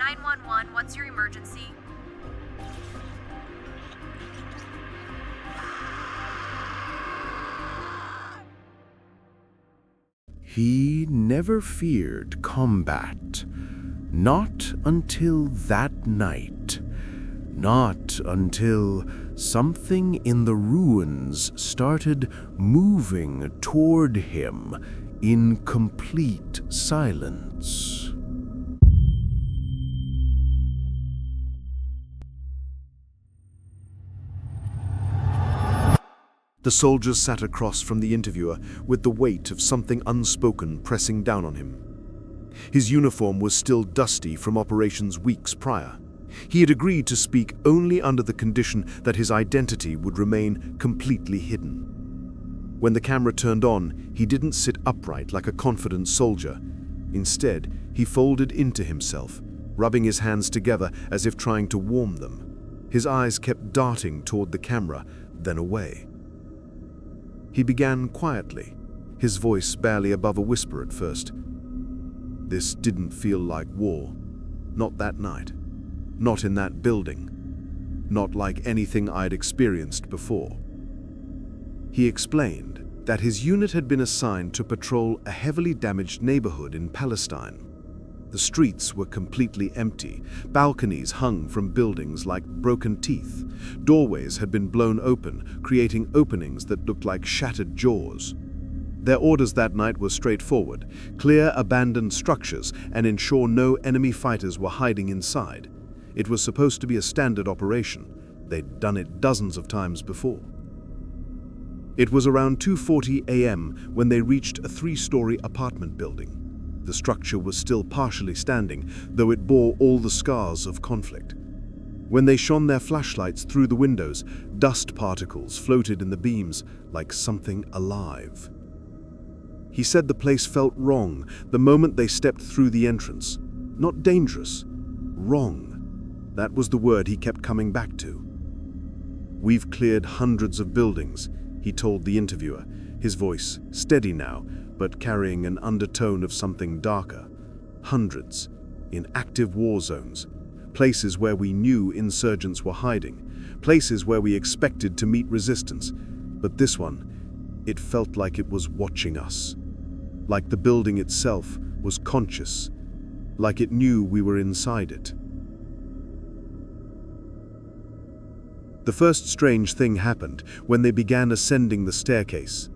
911, what's your emergency? He never feared combat. Not until that night. Not until something in the ruins started moving toward him in complete silence. The soldier sat across from the interviewer with the weight of something unspoken pressing down on him. His uniform was still dusty from operations weeks prior. He had agreed to speak only under the condition that his identity would remain completely hidden. When the camera turned on, he didn't sit upright like a confident soldier. Instead, he folded into himself, rubbing his hands together as if trying to warm them. His eyes kept darting toward the camera, then away. He began quietly, his voice barely above a whisper at first. This didn't feel like war. Not that night. Not in that building. Not like anything I'd experienced before. He explained that his unit had been assigned to patrol a heavily damaged neighborhood in Palestine. The streets were completely empty. Balconies hung from buildings like broken teeth. Doorways had been blown open, creating openings that looked like shattered jaws. Their orders that night were straightforward: clear abandoned structures and ensure no enemy fighters were hiding inside. It was supposed to be a standard operation. They'd done it dozens of times before. It was around 2:40 a.m. when they reached a 3-story apartment building. The structure was still partially standing, though it bore all the scars of conflict. When they shone their flashlights through the windows, dust particles floated in the beams like something alive. He said the place felt wrong the moment they stepped through the entrance. Not dangerous, wrong. That was the word he kept coming back to. "We've cleared hundreds of buildings," he told the interviewer, his voice steady now, but carrying an undertone of something darker. "Hundreds, in active war zones, places where we knew insurgents were hiding, places where we expected to meet resistance. But this one, it felt like it was watching us. Like the building itself was conscious, like it knew we were inside it." The first strange thing happened when they began ascending the staircase.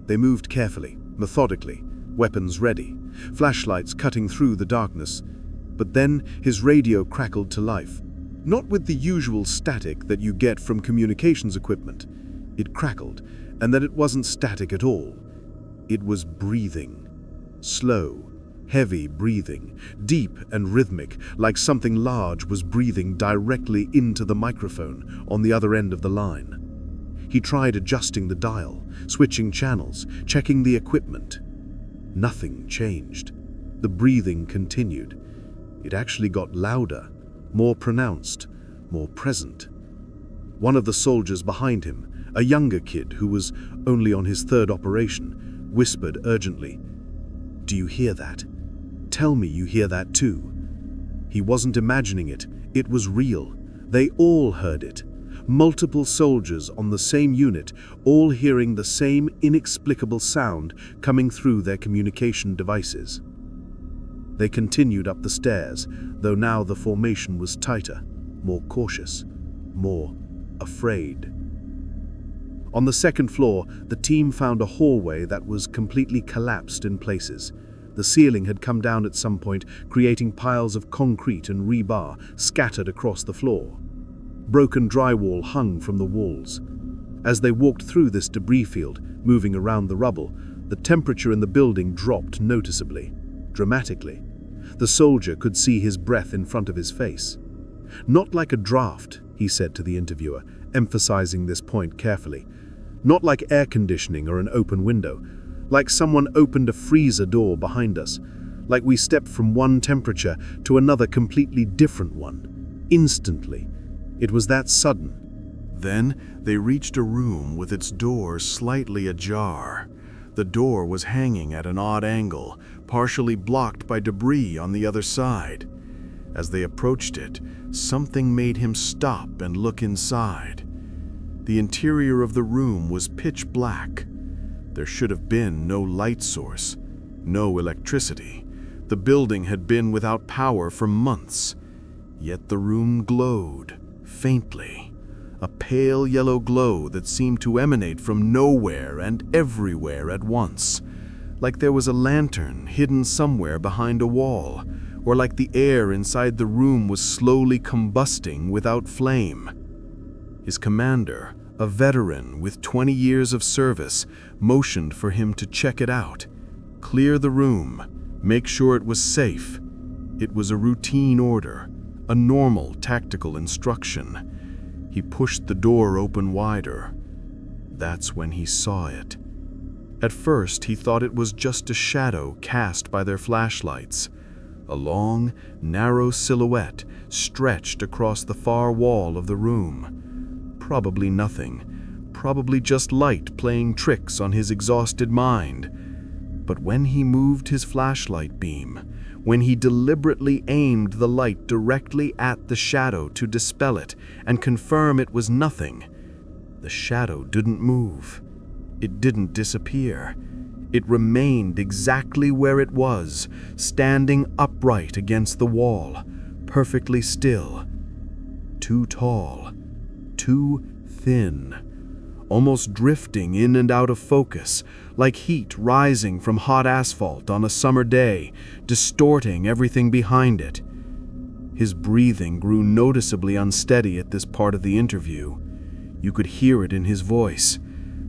They moved carefully, methodically, weapons ready, flashlights cutting through the darkness. But then his radio crackled to life. Not with the usual static that you get from communications equipment. It crackled, and then it wasn't static at all. It was breathing. Slow, heavy breathing, deep and rhythmic, like something large was breathing directly into the microphone on the other end of the line. He tried adjusting the dial, switching channels, checking the equipment. Nothing changed. The breathing continued. It actually got louder, more pronounced, more present. One of the soldiers behind him, a younger kid who was only on his 3rd operation, whispered urgently, "Do you hear that? Tell me you hear that too." He wasn't imagining it. It was real. They all heard it. Multiple soldiers on the same unit, all hearing the same inexplicable sound coming through their communication devices. They continued up the stairs, though now the formation was tighter, more cautious, more afraid. On the 2nd floor, the team found a hallway that was completely collapsed in places. The ceiling had come down at some point, creating piles of concrete and rebar scattered across the floor. Broken drywall hung from the walls. As they walked through this debris field, moving around the rubble, the temperature in the building dropped noticeably, dramatically. The soldier could see his breath in front of his face. "Not like a draft," he said to the interviewer, emphasizing this point carefully. "Not like air conditioning or an open window. Like someone opened a freezer door behind us. Like we stepped from one temperature to another completely different one. Instantly. It was that sudden." Then they reached a room with its door slightly ajar. The door was hanging at an odd angle, partially blocked by debris on the other side. As they approached it, something made him stop and look inside. The interior of the room was pitch black. There should have been no light source, no electricity. The building had been without power for months. Yet the room glowed, faintly. A pale yellow glow that seemed to emanate from nowhere and everywhere at once. Like there was a lantern hidden somewhere behind a wall, or like the air inside the room was slowly combusting without flame. His commander, a veteran with 20 years of service, motioned for him to check it out. Clear the room, make sure it was safe. It was a routine order, a normal tactical instruction. He pushed the door open wider. That's when he saw it. At first, he thought it was just a shadow cast by their flashlights. A long, narrow silhouette stretched across the far wall of the room. Probably nothing. Probably just light playing tricks on his exhausted mind. But when he moved his flashlight beam, when he deliberately aimed the light directly at the shadow to dispel it and confirm it was nothing, the shadow didn't move. It didn't disappear. It remained exactly where it was, standing upright against the wall, perfectly still. Too tall, too thin, almost drifting in and out of focus, like heat rising from hot asphalt on a summer day, distorting everything behind it. His breathing grew noticeably unsteady at this part of the interview. You could hear it in his voice.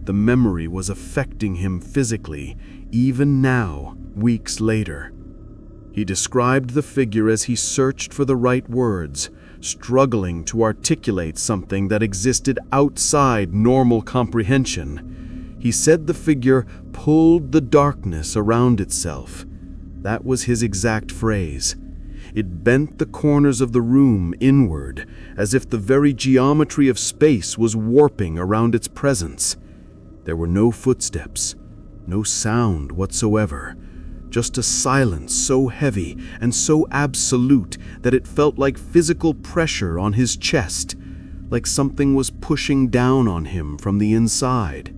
The memory was affecting him physically, even now, weeks later. He described the figure as he searched for the right words, struggling to articulate something that existed outside normal comprehension. He said the figure pulled the darkness around itself. That was his exact phrase. It bent the corners of the room inward, as if the very geometry of space was warping around its presence. There were no footsteps, no sound whatsoever, just a silence so heavy and so absolute that it felt like physical pressure on his chest, like something was pushing down on him from the inside.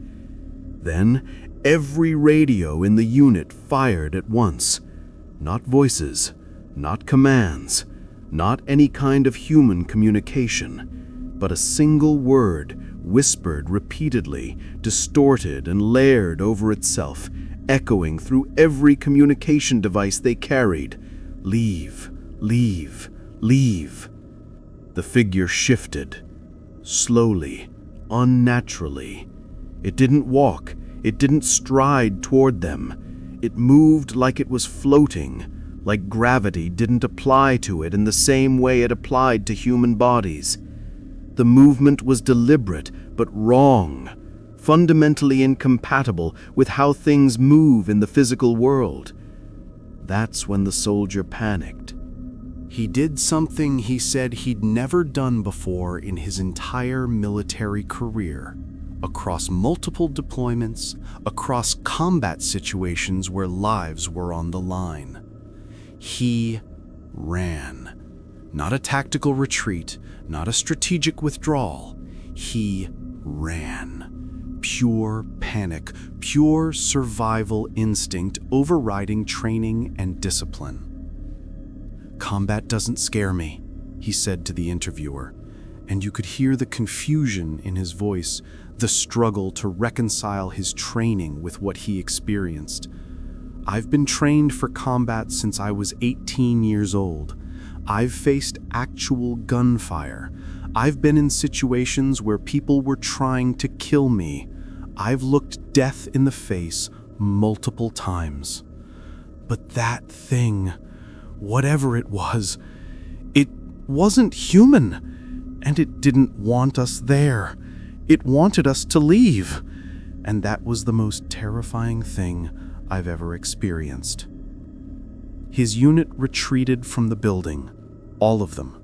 Then, every radio in the unit fired at once. Not voices, not commands, not any kind of human communication, but a single word whispered repeatedly, distorted and layered over itself, echoing through every communication device they carried. Leave, leave, leave. The figure shifted, slowly, unnaturally. It didn't walk, it didn't stride toward them. It moved like it was floating, like gravity didn't apply to it in the same way it applied to human bodies. The movement was deliberate, but wrong, fundamentally incompatible with how things move in the physical world. That's when the soldier panicked. He did something he said he'd never done before in his entire military career, across multiple deployments, across combat situations where lives were on the line. He ran. Not a tactical retreat, not a strategic withdrawal. He ran. Pure panic, pure survival instinct overriding training and discipline. "Combat doesn't scare me," he said to the interviewer, and you could hear the confusion in his voice, the struggle to reconcile his training with what he experienced. "I've been trained for combat since I was 18 years old. I've faced actual gunfire. I've been in situations where people were trying to kill me. I've looked death in the face multiple times. But that thing, whatever it wasn't human, and it didn't want us there. It wanted us to leave, and that was the most terrifying thing I've ever experienced." His unit retreated from the building, all of them.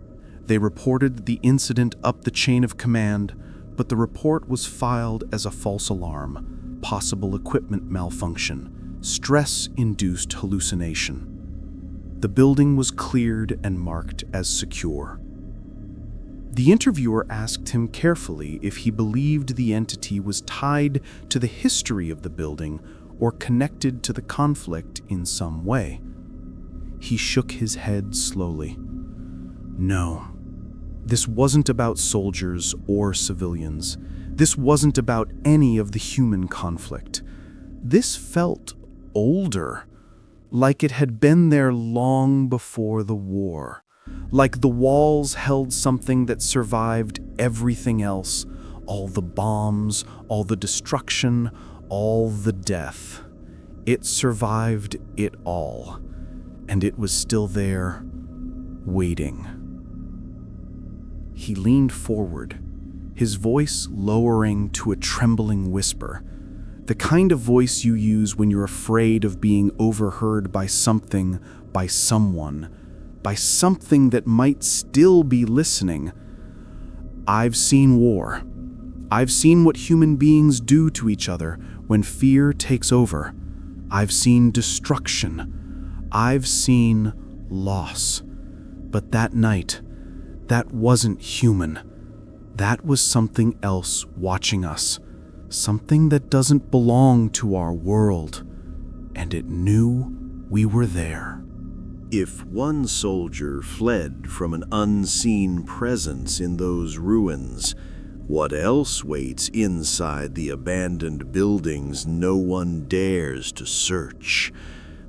They reported the incident up the chain of command, but the report was filed as a false alarm, possible equipment malfunction, stress-induced hallucination. The building was cleared and marked as secure. The interviewer asked him carefully if he believed the entity was tied to the history of the building or connected to the conflict in some way. He shook his head slowly. No, this wasn't about soldiers or civilians. This wasn't about any of the human conflict. This felt older, like it had been there long before the war. Like the walls held something that survived everything else, all the bombs, all the destruction, all the death. It survived it all, and it was still there, waiting. He leaned forward, his voice lowering to a trembling whisper, the kind of voice you use when you're afraid of being overheard by something, by someone, by something that might still be listening. I've seen war. I've seen what human beings do to each other when fear takes over. I've seen destruction. I've seen loss. But that night, that wasn't human. That was something else watching us, something that doesn't belong to our world, and it knew we were there. If one soldier fled from an unseen presence in those ruins, what else waits inside the abandoned buildings no one dares to search?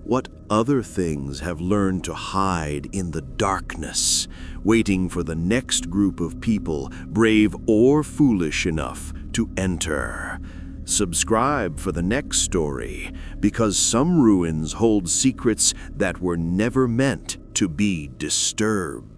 What other things have learned to hide in the darkness, waiting for the next group of people, brave or foolish enough, to enter? Subscribe for the next story, because some ruins hold secrets that were never meant to be disturbed.